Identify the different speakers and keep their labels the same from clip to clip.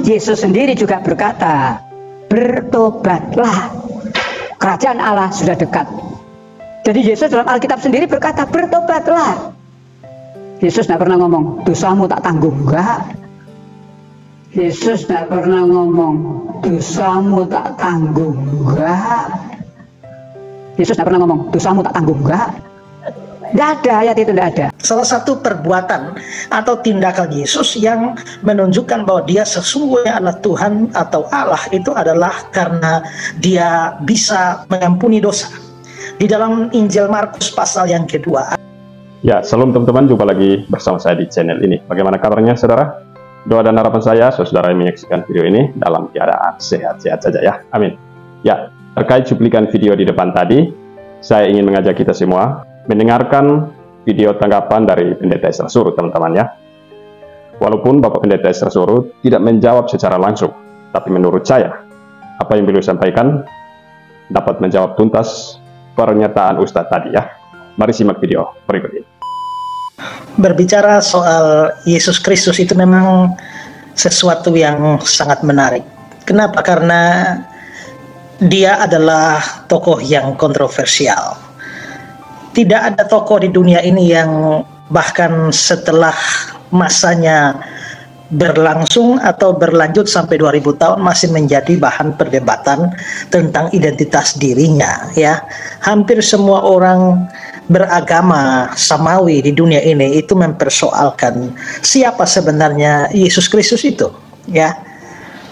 Speaker 1: Yesus sendiri juga berkata, bertobatlah, kerajaan Allah sudah dekat. Jadi Yesus dalam Alkitab sendiri berkata, bertobatlah. Yesus tidak pernah ngomong, dosamu tak tanggung, enggak. Yesus tidak pernah ngomong, dosamu tak tanggung, enggak. Yesus tidak pernah ngomong, dosamu tak tanggung, enggak. Tidak ada, ayat itu tidak ada.
Speaker 2: Salah satu perbuatan atau tindakan Yesus yang menunjukkan bahwa dia sesungguhnya adalah Tuhan atau Allah itu adalah karena dia bisa mengampuni dosa. Di dalam Injil Markus pasal yang kedua.
Speaker 3: Ya, salam teman-teman, jumpa lagi bersama saya di channel ini. Bagaimana kabarnya saudara? Doa dan harapan saya, saudara yang menyaksikan video ini dalam keadaan sehat-sehat saja ya. Amin. Ya, terkait cuplikan video di depan tadi, saya ingin mengajak kita semua mendengarkan video tanggapan dari Pendeta Ezra Surut, teman-teman ya. Walaupun Bapak Pendeta Ezra Surut tidak menjawab secara langsung, tapi menurut saya, apa yang beliau sampaikan dapat menjawab tuntas pernyataan Ustadz tadi ya. Mari simak video berikut ini.
Speaker 2: Berbicara soal Yesus Kristus itu memang sesuatu yang sangat menarik. Kenapa? Karena dia adalah tokoh yang kontroversial. Tidak ada tokoh di dunia ini yang bahkan setelah masanya berlangsung atau berlanjut sampai 2000 tahun masih menjadi bahan perdebatan tentang identitas dirinya ya. Hampir semua orang beragama samawi di dunia ini itu mempersoalkan siapa sebenarnya Yesus Kristus itu ya.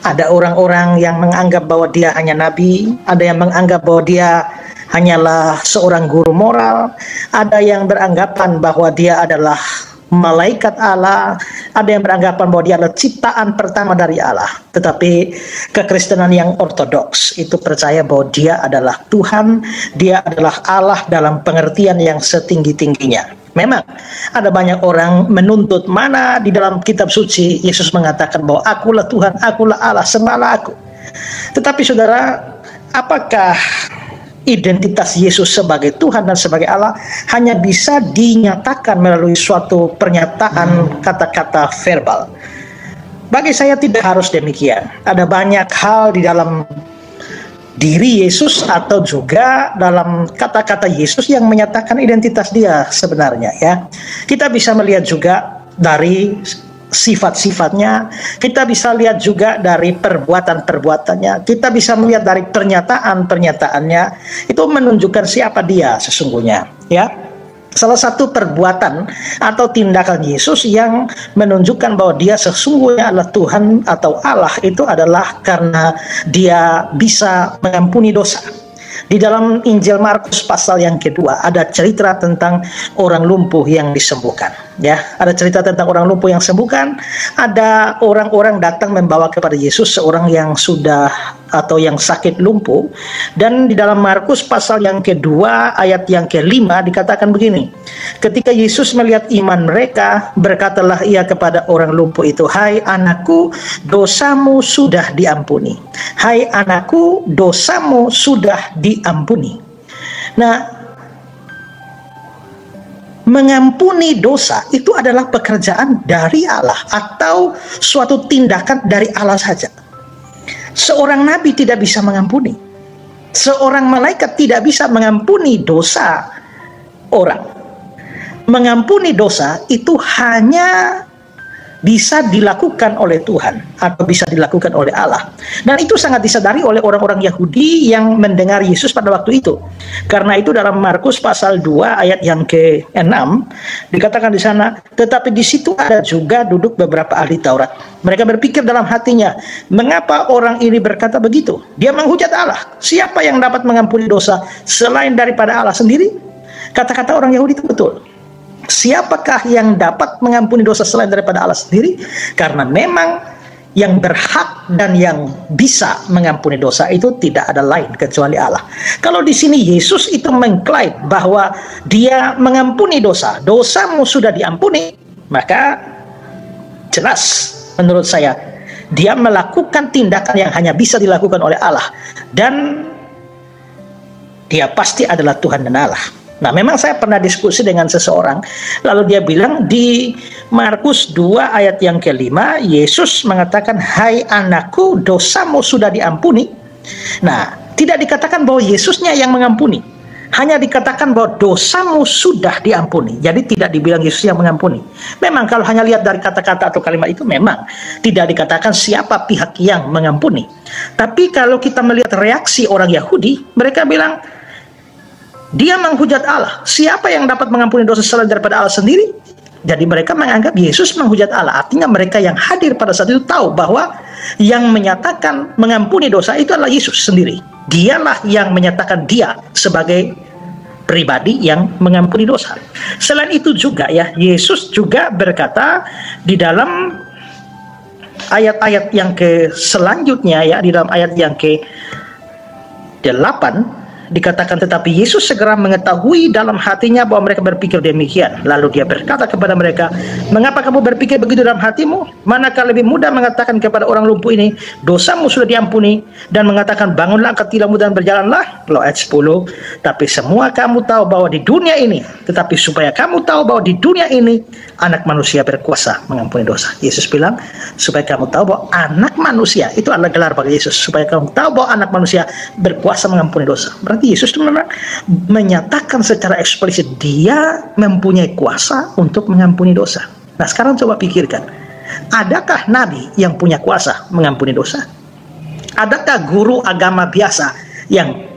Speaker 2: Ada orang-orang yang menganggap bahwa dia hanya nabi, ada yang menganggap bahwa dia hanyalah seorang guru moral, ada yang beranggapan bahwa dia adalah malaikat Allah, ada yang beranggapan bahwa dia adalah ciptaan pertama dari Allah. Tetapi kekristenan yang ortodoks itu percaya bahwa dia adalah Tuhan, dia adalah Allah dalam pengertian yang setinggi-tingginya. Memang ada banyak orang menuntut mana di dalam kitab suci Yesus mengatakan bahwa akulah Tuhan, akulah Allah, sembahlah aku. Tetapi saudara, apakah identitas Yesus sebagai Tuhan dan sebagai Allah hanya bisa dinyatakan melalui suatu pernyataan kata-kata verbal? Bagi saya tidak harus demikian. Ada banyak hal di dalam diri Yesus atau juga dalam kata-kata Yesus yang menyatakan identitas dia sebenarnya ya. Kita bisa melihat juga dari sifat-sifatnya, kita bisa lihat juga dari perbuatan-perbuatannya, kita bisa melihat dari pernyataan-pernyataannya, itu menunjukkan siapa dia sesungguhnya ya. Salah satu perbuatan atau tindakan Yesus yang menunjukkan bahwa dia sesungguhnya adalah Tuhan atau Allah itu adalah karena dia bisa mengampuni dosa. Di dalam Injil Markus pasal yang kedua ada cerita tentang orang lumpuh yang disembuhkan ya. Ada cerita tentang orang lumpuh yang sembuhkan. Ada orang-orang datang membawa kepada Yesus seorang yang sudah atau yang sakit lumpuh, dan di dalam Markus pasal yang kedua ayat yang kelima dikatakan begini, ketika Yesus melihat iman mereka, berkatalah ia kepada orang lumpuh itu, hai anakku, dosamu sudah diampuni. Hai anakku, dosamu sudah diampuni. Nah, mengampuni dosa itu adalah pekerjaan dari Allah atau suatu tindakan dari Allah saja. Seorang nabi tidak bisa mengampuni. Seorang malaikat tidak bisa mengampuni dosa orang. Mengampuni dosa itu hanya bisa dilakukan oleh Tuhan atau bisa dilakukan oleh Allah. Dan itu sangat disadari oleh orang-orang Yahudi yang mendengar Yesus pada waktu itu. Karena itu dalam Markus pasal 2 ayat yang ke-6 dikatakan di sana, tetapi di situ ada juga duduk beberapa ahli Taurat. Mereka berpikir dalam hatinya, mengapa orang ini berkata begitu? Dia menghujat Allah. Siapa yang dapat mengampuni dosa selain daripada Allah sendiri? Kata-kata orang Yahudi itu betul. Siapakah yang dapat mengampuni dosa selain daripada Allah sendiri? Karena memang yang berhak dan yang bisa mengampuni dosa itu tidak ada lain kecuali Allah. Kalau di sini Yesus itu mengklaim bahwa dia mengampuni dosa, dosamu sudah diampuni, maka jelas menurut saya dia melakukan tindakan yang hanya bisa dilakukan oleh Allah, dan dia pasti adalah Tuhan dan Allah. Nah, memang saya pernah diskusi dengan seseorang, lalu dia bilang di Markus 2 ayat yang ke-5, Yesus mengatakan, "Hai anakku, dosamu sudah diampuni." Nah, tidak dikatakan bahwa Yesusnya yang mengampuni, hanya dikatakan bahwa dosamu sudah diampuni. Jadi tidak dibilang Yesus yang mengampuni. Memang kalau hanya lihat dari kata-kata atau kalimat itu, memang tidak dikatakan siapa pihak yang mengampuni. Tapi kalau kita melihat reaksi orang Yahudi, mereka bilang, dia menghujat Allah. Siapa yang dapat mengampuni dosa selain daripada Allah sendiri? Jadi mereka menganggap Yesus menghujat Allah. Artinya mereka yang hadir pada saat itu tahu bahwa yang menyatakan mengampuni dosa itu adalah Yesus sendiri. Dialah yang menyatakan dia sebagai pribadi yang mengampuni dosa. Selain itu juga ya, Yesus juga berkata di dalam ayat-ayat yang selanjutnya ya, di dalam ayat yang ke-8 dikatakan, tetapi Yesus segera mengetahui dalam hatinya bahwa mereka berpikir demikian. Lalu dia berkata kepada mereka, "Mengapa kamu berpikir begitu dalam hatimu? Manakah lebih mudah mengatakan kepada orang lumpuh ini, dosamu sudah diampuni, dan mengatakan, bangunlah, angkat tilammu dan berjalanlah?" Loh, ayat 10, "Tapi semua kamu tahu bahwa di dunia ini, tetapi supaya kamu tahu bahwa di dunia ini Anak Manusia berkuasa mengampuni dosa." Yesus bilang, supaya kamu tahu bahwa Anak Manusia, itu adalah gelar bagi Yesus, supaya kamu tahu bahwa Anak Manusia berkuasa mengampuni dosa. Berarti Yesus itu memang menyatakan secara eksplisit dia mempunyai kuasa untuk mengampuni dosa. Nah, sekarang coba pikirkan, adakah nabi yang punya kuasa mengampuni dosa? Adakah guru agama biasa yang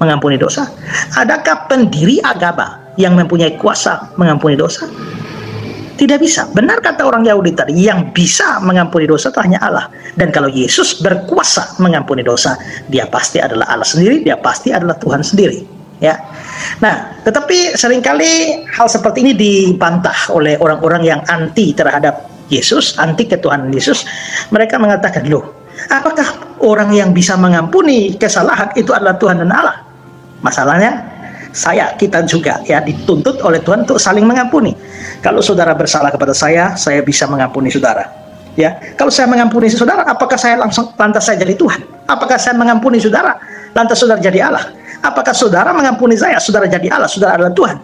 Speaker 2: mengampuni dosa? Adakah pendiri agama yang mempunyai kuasa mengampuni dosa? Tidak bisa. Benar kata orang Yahudi tadi, yang bisa mengampuni dosa itu hanya Allah. Dan kalau Yesus berkuasa mengampuni dosa, dia pasti adalah Allah sendiri, dia pasti adalah Tuhan sendiri. Ya. Nah, tetapi seringkali hal seperti ini dibantah oleh orang-orang yang anti terhadap Yesus, anti ketuhanan Yesus. Mereka mengatakan, loh, apakah orang yang bisa mengampuni kesalahan itu adalah Tuhan dan Allah? Masalahnya, kita juga ya dituntut oleh Tuhan untuk saling mengampuni. Kalau saudara bersalah kepada saya bisa mengampuni saudara. Ya, kalau saya mengampuni saudara, apakah lantas saya jadi Tuhan? Apakah saya mengampuni saudara, lantas saudara jadi Allah? Apakah saudara mengampuni saya, saudara jadi Allah, saudara adalah Tuhan?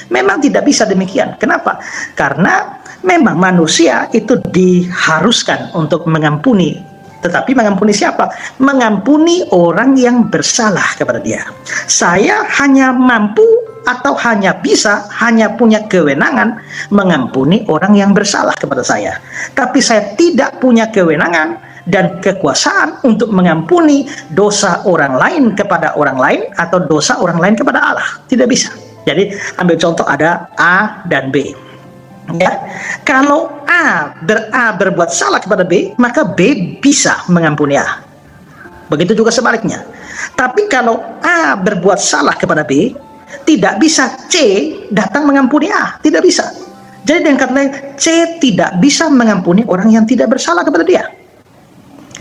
Speaker 2: Memang tidak bisa demikian. Kenapa? Karena memang manusia itu diharuskan untuk mengampuni. Tetapi mengampuni siapa? Mengampuni orang yang bersalah kepada dia. Saya hanya mampu atau hanya bisa, hanya punya kewenangan mengampuni orang yang bersalah kepada saya. Tapi saya tidak punya kewenangan dan kekuasaan untuk mengampuni dosa orang lain kepada orang lain atau dosa orang lain kepada Allah. Tidak bisa. Jadi ambil contoh, ada A dan B. Ya, kalau A berbuat salah kepada B, maka B bisa mengampuni A. Begitu juga sebaliknya. Tapi kalau A berbuat salah kepada B, tidak bisa C datang mengampuni A. Tidak bisa. Jadi dengan kata lain, C tidak bisa mengampuni orang yang tidak bersalah kepada dia.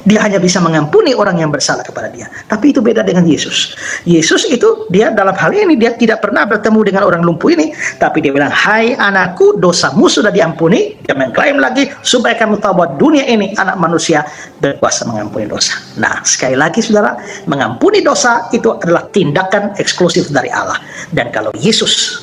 Speaker 2: Dia hanya bisa mengampuni orang yang bersalah kepada dia. Tapi itu beda dengan Yesus. Yesus itu, dia dalam hal ini, dia tidak pernah bertemu dengan orang lumpuh ini. Tapi dia bilang, "Hai anakku, dosamu sudah diampuni." Dia mengklaim lagi, supaya kamu tahu bahwa dunia ini Anak Manusia berkuasa mengampuni dosa. Nah, sekali lagi saudara, mengampuni dosa itu adalah tindakan eksklusif dari Allah. Dan kalau Yesus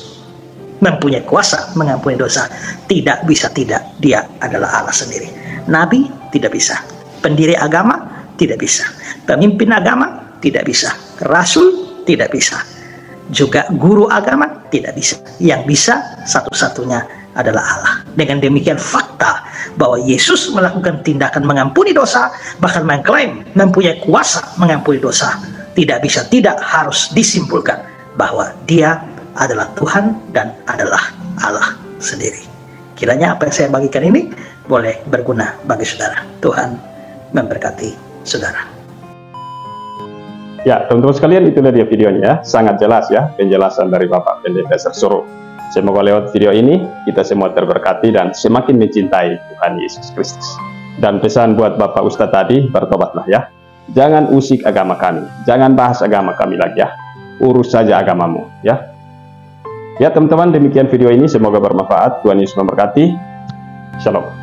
Speaker 2: mempunyai kuasa mengampuni dosa, tidak bisa tidak, dia adalah Allah sendiri. Nabi tidak bisa. Pendiri agama tidak bisa, pemimpin agama tidak bisa, rasul tidak bisa, juga guru agama tidak bisa. Yang bisa satu-satunya adalah Allah. Dengan demikian fakta bahwa Yesus melakukan tindakan mengampuni dosa, bahkan mengklaim mempunyai kuasa mengampuni dosa, tidak bisa tidak harus disimpulkan bahwa dia adalah Tuhan dan adalah Allah sendiri. Kiranya apa yang saya bagikan ini boleh berguna bagi saudara. Tuhan memberkati saudara.
Speaker 3: Ya, teman-teman sekalian, itulah dia videonya ya. Sangat jelas ya penjelasan dari Bapak Pendeta Sersoro. Semoga lewat video ini kita semua terberkati dan semakin mencintai Tuhan Yesus Kristus. Dan pesan buat Bapak Ustadz tadi, bertobatlah ya. Jangan usik agama kami, jangan bahas agama kami lagi ya. Urus saja agamamu ya. Ya teman-teman, demikian video ini, semoga bermanfaat. Tuhan Yesus memberkati. Shalom.